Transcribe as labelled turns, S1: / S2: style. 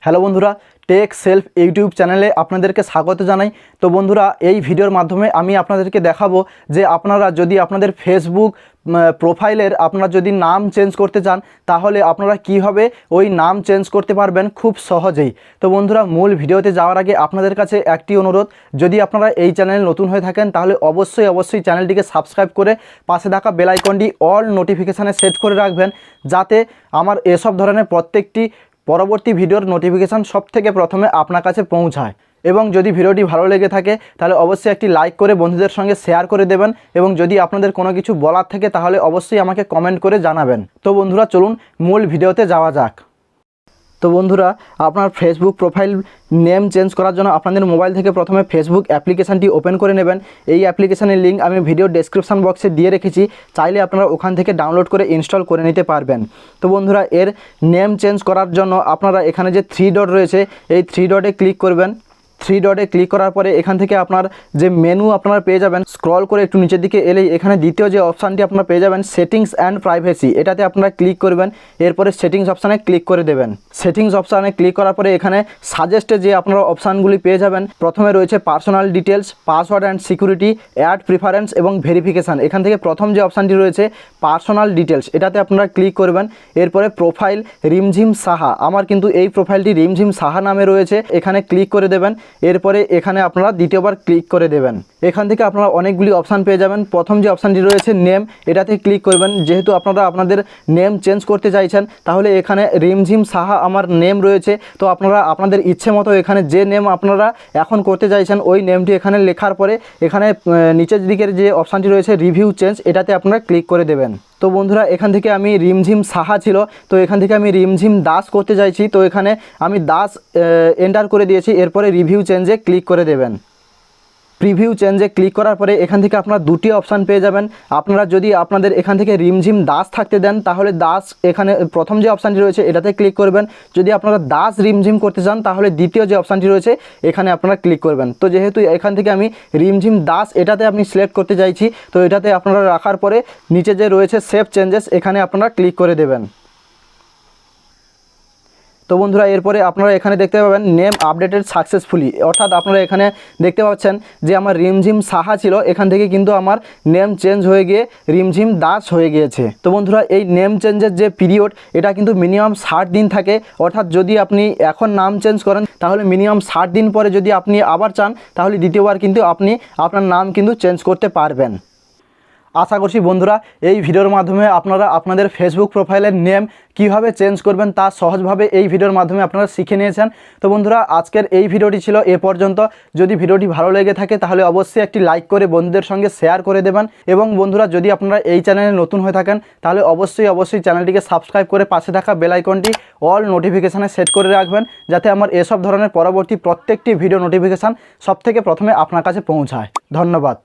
S1: Hello বন্ধুরা, take self YouTube চ্যানেলে আপনাদেরকে স্বাগত জানাই। তো বন্ধুরা, এই ভিডিওর মাধ্যমে আমি আপনাদেরকে দেখাবো যে আপনারা যদি আপনাদের ফেসবুক প্রোফাইলের আপনারা যদি নাম চেঞ্জ করতে চান তাহলে আপনারা কীভাবে ওই নাম চেঞ্জ করতে পারবেন খুব সহজেই। তো বন্ধুরা, মূল ভিডিওতে যাওয়ার আগে আপনাদের কাছে একটি অনুরোধ, যদি আপনারা এই চ্যানেলে নতুন হয়ে থাকেন তাহলে অবশ্যই চ্যানেলটিকে সাবস্ক্রাইব করে পাশে থাকা বেল আইকনটি অল নোটিফিকেশানে সেট করে রাখবেন, যাতে আমার এসব ধরনের প্রত্যেকটি পরবর্তী ভিডিওর নোটিফিকেশান সবথেকে প্রথমে আপনার কাছে পৌঁছায়। এবং যদি ভিডিওটি ভালো লেগে থাকে তাহলে অবশ্যই একটি লাইক করে বন্ধুদের সঙ্গে শেয়ার করে দেবেন, এবং যদি আপনাদের কোনো কিছু বলার থাকে তাহলে অবশ্যই আমাকে কমেন্ট করে জানাবেন। তো বন্ধুরা, চলুন মূল ভিডিওতে যাওয়া যাক। তো বন্ধুরা, আপনার ফেসবুক প্রোফাইল নেম চেঞ্জ করার জন্য আপনাদের মোবাইল থেকে প্রথমে ফেসবুক অ্যাপ্লিকেশানটি ওপেন করে নেবেন। এই অ্যাপ্লিকেশানের লিঙ্ক আমি ভিডিও ডেসক্রিপশান বক্সে দিয়ে রেখেছি, চাইলে আপনারা ওখান থেকে ডাউনলোড করে ইনস্টল করে নিতে পারবেন। তো বন্ধুরা, এর নেম চেঞ্জ করার জন্য আপনারা এখানে যে 3 ডট রয়েছে এই 3 ডটে ক্লিক করবেন। 3 ডটে ক্লিক করার পরে এখান থেকে আপনার যে মেনু আপনারা পেয়ে যাবেন, স্ক্রল করে একটু নিচের দিকে এলেই এখানে দ্বিতীয় যে অপশানটি আপনারা পেয়ে যাবেন সেটিংস অ্যান্ড প্রাইভেসি, এটাতে আপনারা ক্লিক করবেন। এরপরে সেটিংস অপশানে ক্লিক করে দেবেন। সেটিংস অপশানে ক্লিক করার পরে এখানে সাজেস্টে যে আপনারা অপশানগুলি পেয়ে যাবেন, প্রথমে রয়েছে personal details, password and security, add preference এবং ভেরিফিকেশান। এখান থেকে প্রথম যে অপশানটি রয়েছে পার্সোনাল ডিটেলস, এটাতে আপনারা ক্লিক করবেন। এরপরে প্রোফাইল রিমঝিম সাহা, আমার কিন্তু এই প্রোফাইলটি রিমঝিম সাহা নামে রয়েছে, এখানে ক্লিক করে দেবেন। এরপরে এখানে আপনারা দ্বিতীয়বার ক্লিক করে দেবেন। এখান থেকে আপনারা অনেকগুলি অপশান পেয়ে যাবেন। প্রথম যে অপশানটি রয়েছে নেম, এটাতে ক্লিক করবেন। যেহেতু আপনারা আপনাদের নেম চেঞ্জ করতে চাইছেন তাহলে এখানে রিমঝিম সাহা আমার নেম রয়েছে, তো আপনারা আপনাদের ইচ্ছে মতো এখানে যে নেম আপনারা এখন করতে চাইছেন ওই নেমটি এখানে লেখার পরে এখানে নিচের দিকের যে অপশানটি রয়েছে রিভিউ চেঞ্জ, এটাতে আপনারা ক্লিক করে দেবেন। তো বন্ধুরা, এখান থেকে আমি রিমঝিম সাহা ছিল, তো এখান থেকে আমি রিমঝিম দাস করতে চাইছি, তো এখানে আমি দাস এন্টার করে দিয়েছি। এরপরে রিভিউ চেঞ্জে ক্লিক করে দেবেন। প্রিভিউ চেঞ্জে ক্লিক করার পরে এখান থেকে আপনারা দুটি অপশান পেয়ে যাবেন। আপনারা যদি আপনাদের এখান থেকে রিমঝিম দাস থাকতে দেন তাহলে দাস, এখানে প্রথম যে অপশানটি রয়েছে এটাতে ক্লিক করবেন। যদি আপনারা দাস রিমঝিম করতে চান তাহলে দ্বিতীয় যে অপশানটি রয়েছে এখানে আপনারা ক্লিক করবেন। তো যেহেতু এখান থেকে আমি রিমঝিম দাস এটাতে আমি সিলেক্ট করতে চাইছি, তো এটাতে আপনারা রাখার পরে নিচে যে রয়েছে সেভ চেঞ্জেস, এখানে আপনারা ক্লিক করে দেবেন। তো বন্ধুরা, এরপরে আপনারা এখানে দেখতে পাবেন নেম আপডেটেড সাকসেসফুলি, অর্থাৎ আপনারা এখানে দেখতে পাচ্ছেন যে আমার রিমঝিম সাহা ছিল, এখান থেকে কিন্তু আমার নেম চেঞ্জ হয়ে গিয়ে রিমঝিম দাস হয়ে গিয়েছে। তো বন্ধুরা, এই নেম চেঞ্জের যে পিরিয়ড এটা কিন্তু মিনিমাম 60 দিন থাকে, অর্থাৎ যদি আপনি এখন নাম চেঞ্জ করেন তাহলে মিনিমাম 60 দিন পরে যদি আপনি আবার চান তাহলে দ্বিতীয়বার কিন্তু আপনি আপনার নাম কিন্তু চেঞ্জ করতে পারবেন। আশা করছি বন্ধুরা, এই ভিডিওর মাধ্যমে আপনারা আপনাদের ফেসবুক প্রোফাইলের নেম কীভাবে চেঞ্জ করবেন তা সহজভাবে এই ভিডিওর মাধ্যমে আপনারা শিখে নিয়েছেন। তো বন্ধুরা, আজকের এই ভিডিওটি ছিল এ পর্যন্ত। যদি ভিডিওটি ভালো লেগে থাকে তাহলে অবশ্যই একটি লাইক করে বন্ধুদের সঙ্গে শেয়ার করে দেবেন, এবং বন্ধুরা যদি আপনারা এই চ্যানেলে নতুন হয়ে থাকেন তাহলে অবশ্যই চ্যানেলটিকে সাবস্ক্রাইব করে পাশে থাকা বেল আইকনটি অল নোটিফিকেশানে সেট করে রাখবেন, যাতে আমার এসব ধরনের পরবর্তী প্রত্যেকটি ভিডিও নোটিফিকেশান সবথেকে প্রথমে আপনার কাছে পৌঁছায়। ধন্যবাদ।